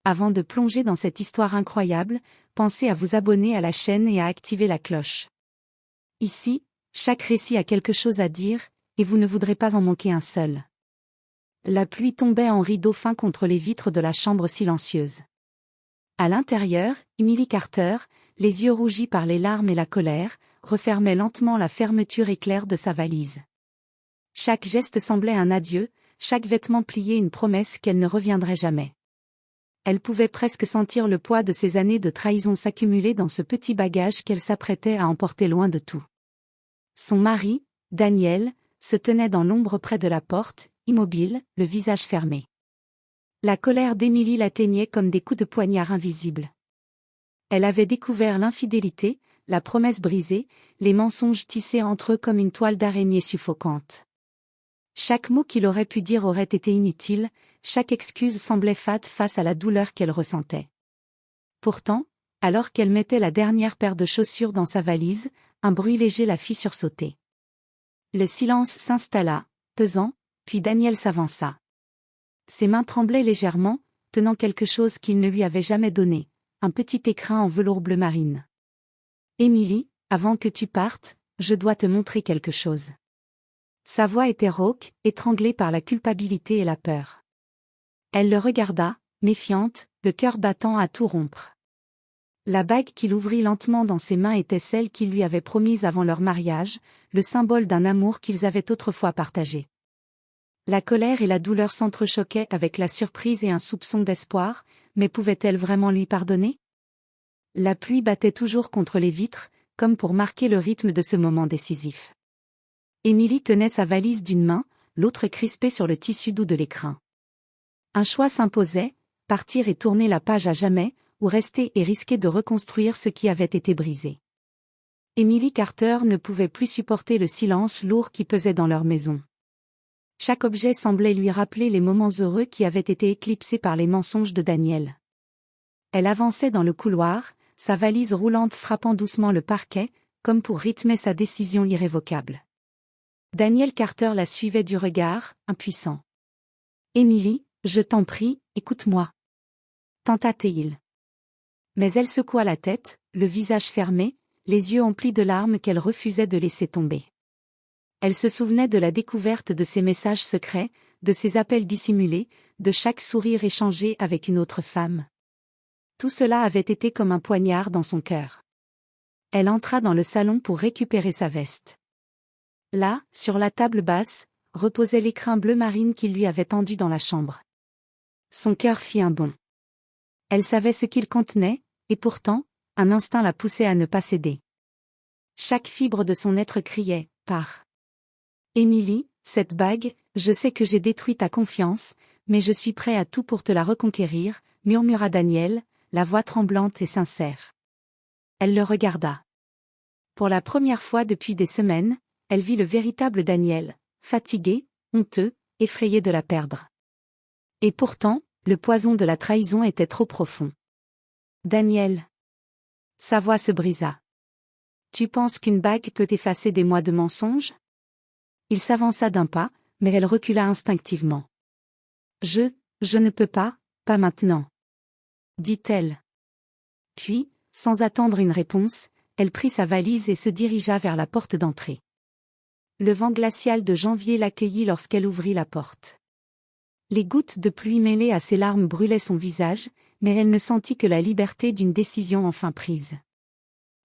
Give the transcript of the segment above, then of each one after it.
avant de plonger dans cette histoire incroyable, pensez à vous abonner à la chaîne et à activer la cloche. Ici, chaque récit a quelque chose à dire, et vous ne voudrez pas en manquer un seul. La pluie tombait en rideau fin contre les vitres de la chambre silencieuse. À l'intérieur, Emily Carter, les yeux rougis par les larmes et la colère, refermait lentement la fermeture éclair de sa valise. Chaque geste semblait un adieu, chaque vêtement plié une promesse qu'elle ne reviendrait jamais. Elle pouvait presque sentir le poids de ces années de trahison s'accumuler dans ce petit bagage qu'elle s'apprêtait à emporter loin de tout. Son mari, Daniel, se tenait dans l'ombre près de la porte, immobile, le visage fermé. La colère d'Emily l'atteignait comme des coups de poignard invisibles. Elle avait découvert l'infidélité, la promesse brisée, les mensonges tissés entre eux comme une toile d'araignée suffocante. Chaque mot qu'il aurait pu dire aurait été inutile, chaque excuse semblait fade face à la douleur qu'elle ressentait. Pourtant, alors qu'elle mettait la dernière paire de chaussures dans sa valise, un bruit léger la fit sursauter. Le silence s'installa, pesant, puis Daniel s'avança. Ses mains tremblaient légèrement, tenant quelque chose qu'il ne lui avait jamais donné, un petit écrin en velours bleu marine. « Emily, avant que tu partes, je dois te montrer quelque chose. » Sa voix était rauque, étranglée par la culpabilité et la peur. Elle le regarda, méfiante, le cœur battant à tout rompre. La bague qu'il ouvrit lentement dans ses mains était celle qu'il lui avait promise avant leur mariage, le symbole d'un amour qu'ils avaient autrefois partagé. La colère et la douleur s'entrechoquaient avec la surprise et un soupçon d'espoir, mais pouvait-elle vraiment lui pardonner? La pluie battait toujours contre les vitres, comme pour marquer le rythme de ce moment décisif. Emily tenait sa valise d'une main, l'autre crispée sur le tissu doux de l'écrin. Un choix s'imposait, partir et tourner la page à jamais, ou rester et risquer de reconstruire ce qui avait été brisé. Emily Carter ne pouvait plus supporter le silence lourd qui pesait dans leur maison. Chaque objet semblait lui rappeler les moments heureux qui avaient été éclipsés par les mensonges de Daniel. Elle avançait dans le couloir, sa valise roulante frappant doucement le parquet, comme pour rythmer sa décision irrévocable. Daniel Carter la suivait du regard, impuissant. « Emily, je t'en prie, écoute-moi. » tenta-t-il. Mais elle secoua la tête, le visage fermé, les yeux emplis de larmes qu'elle refusait de laisser tomber. Elle se souvenait de la découverte de ses messages secrets, de ses appels dissimulés, de chaque sourire échangé avec une autre femme. Tout cela avait été comme un poignard dans son cœur. Elle entra dans le salon pour récupérer sa veste. Là, sur la table basse, reposait l'écrin bleu marine qu'il lui avait tendu dans la chambre. Son cœur fit un bond. Elle savait ce qu'il contenait, et pourtant, un instinct la poussait à ne pas céder. Chaque fibre de son être criait « Pars !» Emily, cette bague, je sais que j'ai détruit ta confiance, mais je suis prêt à tout pour te la reconquérir, murmura Daniel, la voix tremblante et sincère. Elle le regarda. Pour la première fois depuis des semaines, elle vit le véritable Daniel, fatigué, honteux, effrayé de la perdre. Et pourtant, le poison de la trahison était trop profond. Daniel. Sa voix se brisa. Tu penses qu'une bague peut effacer des mois de mensonges? Il s'avança d'un pas, mais elle recula instinctivement. Je ne peux pas maintenant. Dit-elle. Puis, sans attendre une réponse, elle prit sa valise et se dirigea vers la porte d'entrée. Le vent glacial de janvier l'accueillit lorsqu'elle ouvrit la porte. Les gouttes de pluie mêlées à ses larmes brûlaient son visage, mais elle ne sentit que la liberté d'une décision enfin prise.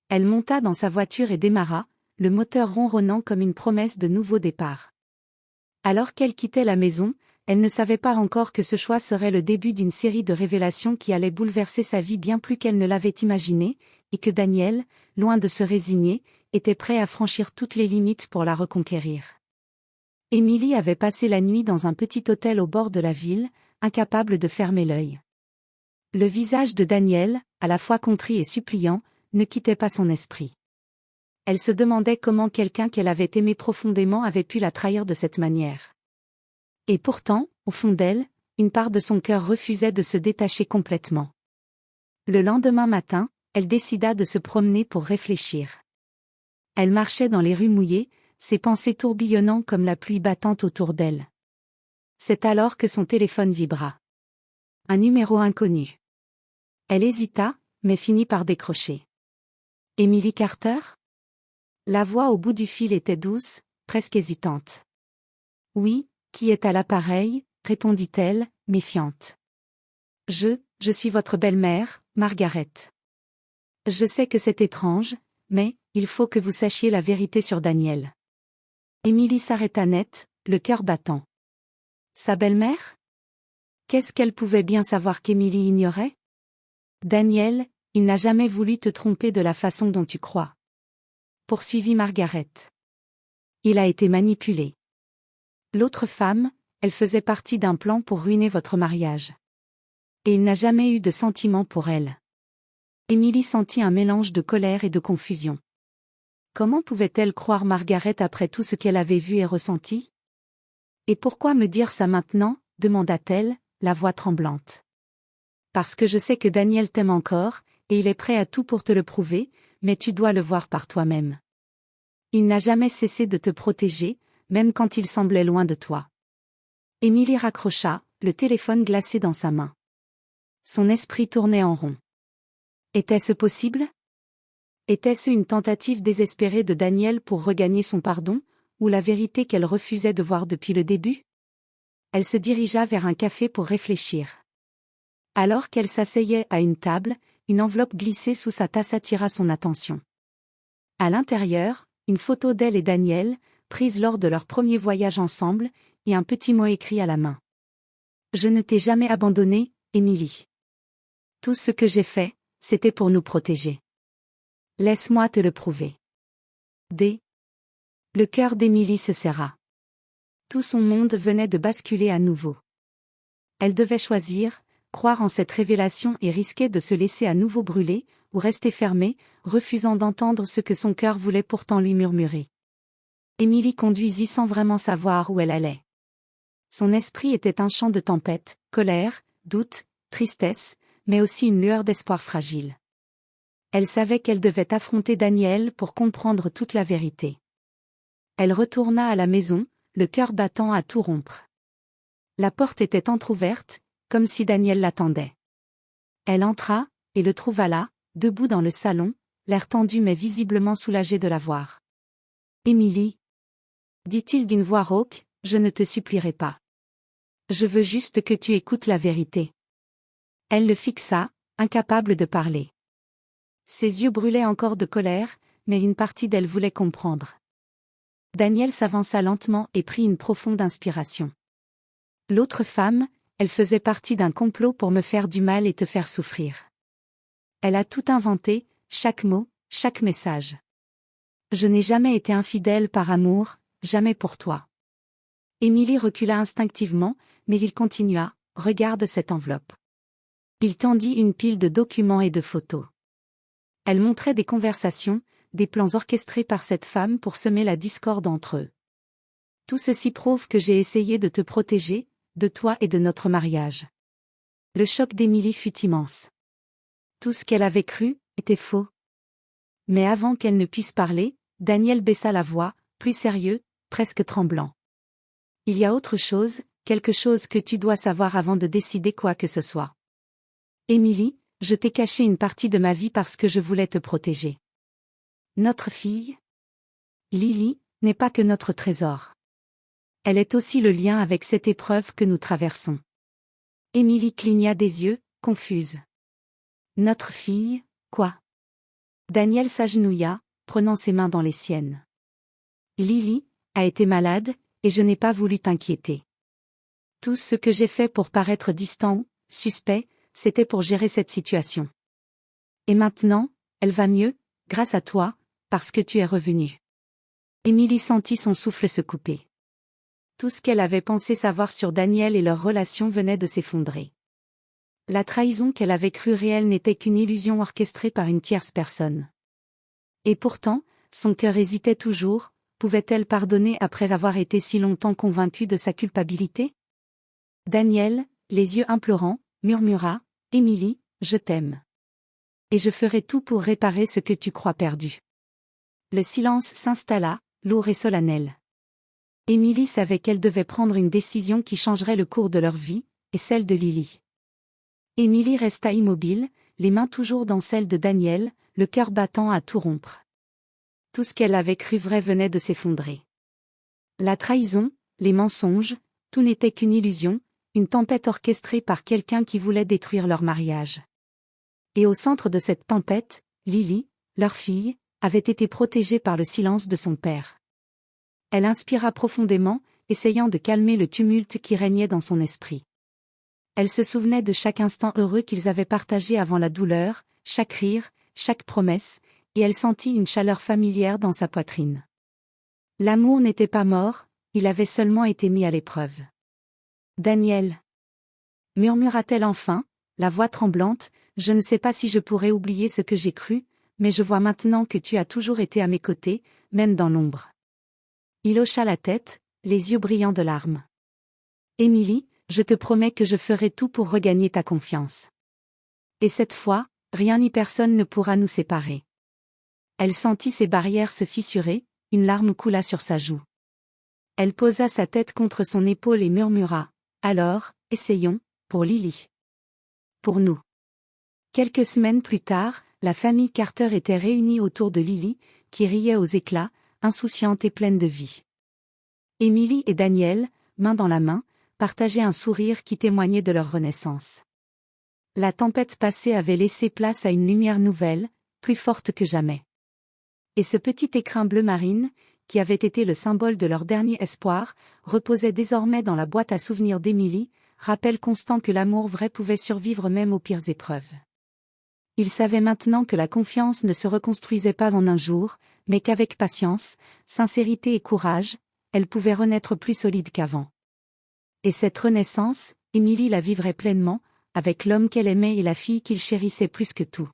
Elle monta dans sa voiture et démarra, le moteur ronronnant comme une promesse de nouveau départ. Alors qu'elle quittait la maison, elle ne savait pas encore que ce choix serait le début d'une série de révélations qui allaient bouleverser sa vie bien plus qu'elle ne l'avait imaginé, et que Daniel, loin de se résigner, était prêt à franchir toutes les limites pour la reconquérir. Emily avait passé la nuit dans un petit hôtel au bord de la ville, incapable de fermer l'œil. Le visage de Daniel, à la fois contrit et suppliant, ne quittait pas son esprit. Elle se demandait comment quelqu'un qu'elle avait aimé profondément avait pu la trahir de cette manière. Et pourtant, au fond d'elle, une part de son cœur refusait de se détacher complètement. Le lendemain matin, elle décida de se promener pour réfléchir. Elle marchait dans les rues mouillées, ses pensées tourbillonnant comme la pluie battante autour d'elle. C'est alors que son téléphone vibra. Un numéro inconnu. Elle hésita, mais finit par décrocher. Emily Carter? La voix au bout du fil était douce, presque hésitante. Oui, qui est à l'appareil, répondit-elle, méfiante. Je suis votre belle-mère, Margaret. Je sais que c'est étrange, mais, il faut que vous sachiez la vérité sur Daniel. Emily s'arrêta net, le cœur battant. Sa belle-mère? Qu'est-ce qu'elle pouvait bien savoir qu'Emily ignorait? Daniel, il n'a jamais voulu te tromper de la façon dont tu crois. Poursuivit Margaret. Il a été manipulé. L'autre femme, elle faisait partie d'un plan pour ruiner votre mariage. Et il n'a jamais eu de sentiment pour elle. Emily sentit un mélange de colère et de confusion. Comment pouvait-elle croire Margaret après tout ce qu'elle avait vu et ressenti? Et pourquoi me dire ça maintenant? Demanda-t-elle, la voix tremblante. Parce que je sais que Daniel t'aime encore, et il est prêt à tout pour te le prouver, mais tu dois le voir par toi-même. Il n'a jamais cessé de te protéger, même quand il semblait loin de toi. Emily raccrocha, le téléphone glacé dans sa main. Son esprit tournait en rond. Était-ce possible? Était-ce une tentative désespérée de Daniel pour regagner son pardon, ou la vérité qu'elle refusait de voir depuis le début? Elle se dirigea vers un café pour réfléchir. Alors qu'elle s'asseyait à une table, une enveloppe glissée sous sa tasse attira son attention. À l'intérieur, une photo d'elle et Daniel, prise lors de leur premier voyage ensemble, et un petit mot écrit à la main. Je ne t'ai jamais abandonnée, Emily. Tout ce que j'ai fait, c'était pour nous protéger. Laisse-moi te le prouver. Le cœur d'Emily se serra. Tout son monde venait de basculer à nouveau. Elle devait choisir, croire en cette révélation et risquer de se laisser à nouveau brûler, ou rester fermée, refusant d'entendre ce que son cœur voulait pourtant lui murmurer. Emily conduisit sans vraiment savoir où elle allait. Son esprit était un champ de tempête, colère, doute, tristesse, mais aussi une lueur d'espoir fragile. Elle savait qu'elle devait affronter Daniel pour comprendre toute la vérité. Elle retourna à la maison, le cœur battant à tout rompre. La porte était entr'ouverte, comme si Daniel l'attendait. Elle entra, et le trouva là, debout dans le salon, l'air tendu mais visiblement soulagé de la voir. « Emily » dit-il d'une voix rauque, « je ne te supplierai pas. Je veux juste que tu écoutes la vérité. » Elle le fixa, incapable de parler. Ses yeux brûlaient encore de colère, mais une partie d'elle voulait comprendre. Daniel s'avança lentement et prit une profonde inspiration. L'autre femme, elle faisait partie d'un complot pour me faire du mal et te faire souffrir. Elle a tout inventé, chaque mot, chaque message. Je n'ai jamais été infidèle par amour, jamais pour toi. Emily recula instinctivement, mais il continua, regarde cette enveloppe. Il tendit une pile de documents et de photos. Elle montrait des conversations, des plans orchestrés par cette femme pour semer la discorde entre eux. Tout ceci prouve que j'ai essayé de te protéger, de toi et de notre mariage. Le choc d'Emily fut immense. Tout ce qu'elle avait cru, était faux. Mais avant qu'elle ne puisse parler, Daniel baissa la voix, plus sérieux, presque tremblant. Il y a autre chose, quelque chose que tu dois savoir avant de décider quoi que ce soit. Emily, je t'ai caché une partie de ma vie parce que je voulais te protéger. Notre fille, Lily, n'est pas que notre trésor. Elle est aussi le lien avec cette épreuve que nous traversons. Emily cligna des yeux, confuse. Notre fille, quoi? Daniel s'agenouilla, prenant ses mains dans les siennes. Lily a été malade, et je n'ai pas voulu t'inquiéter. Tout ce que j'ai fait pour paraître distant ou suspect, c'était pour gérer cette situation. Et maintenant, elle va mieux, grâce à toi, parce que tu es revenu. Emily sentit son souffle se couper. Tout ce qu'elle avait pensé savoir sur Daniel et leur relation venait de s'effondrer. La trahison qu'elle avait crue réelle n'était qu'une illusion orchestrée par une tierce personne. Et pourtant, son cœur hésitait toujours, pouvait-elle pardonner après avoir été si longtemps convaincue de sa culpabilité? Daniel, les yeux implorants, murmura, « Emily, je t'aime. Et je ferai tout pour réparer ce que tu crois perdu. » Le silence s'installa, lourd et solennel. Emily savait qu'elle devait prendre une décision qui changerait le cours de leur vie, et celle de Lily. Emily resta immobile, les mains toujours dans celles de Daniel, le cœur battant à tout rompre. Tout ce qu'elle avait cru vrai venait de s'effondrer. La trahison, les mensonges, tout n'était qu'une illusion, une tempête orchestrée par quelqu'un qui voulait détruire leur mariage. Et au centre de cette tempête, Lily, leur fille, avait été protégée par le silence de son père. Elle inspira profondément, essayant de calmer le tumulte qui régnait dans son esprit. Elle se souvenait de chaque instant heureux qu'ils avaient partagé avant la douleur, chaque rire, chaque promesse, et elle sentit une chaleur familière dans sa poitrine. L'amour n'était pas mort, il avait seulement été mis à l'épreuve. « Daniel » murmura-t-elle enfin, la voix tremblante, « je ne sais pas si je pourrais oublier ce que j'ai cru, mais je vois maintenant que tu as toujours été à mes côtés, même dans l'ombre. » Il hocha la tête, les yeux brillants de larmes. « Émilie, je te promets que je ferai tout pour regagner ta confiance. Et cette fois, rien ni personne ne pourra nous séparer. » Elle sentit ses barrières se fissurer, une larme coula sur sa joue. Elle posa sa tête contre son épaule et murmura, « Alors, essayons, pour Lily. Pour nous. » Quelques semaines plus tard, la famille Carter était réunie autour de Lily, qui riait aux éclats, insouciante et pleine de vie. Émilie et Daniel, main dans la main, partageaient un sourire qui témoignait de leur renaissance. La tempête passée avait laissé place à une lumière nouvelle, plus forte que jamais. Et ce petit écrin bleu marine, qui avait été le symbole de leur dernier espoir, reposait désormais dans la boîte à souvenirs d'Émilie, rappel constant que l'amour vrai pouvait survivre même aux pires épreuves. Il savait maintenant que la confiance ne se reconstruisait pas en un jour, mais qu'avec patience, sincérité et courage, elle pouvait renaître plus solide qu'avant. Et cette renaissance, Émilie la vivrait pleinement, avec l'homme qu'elle aimait et la fille qu'il chérissait plus que tout.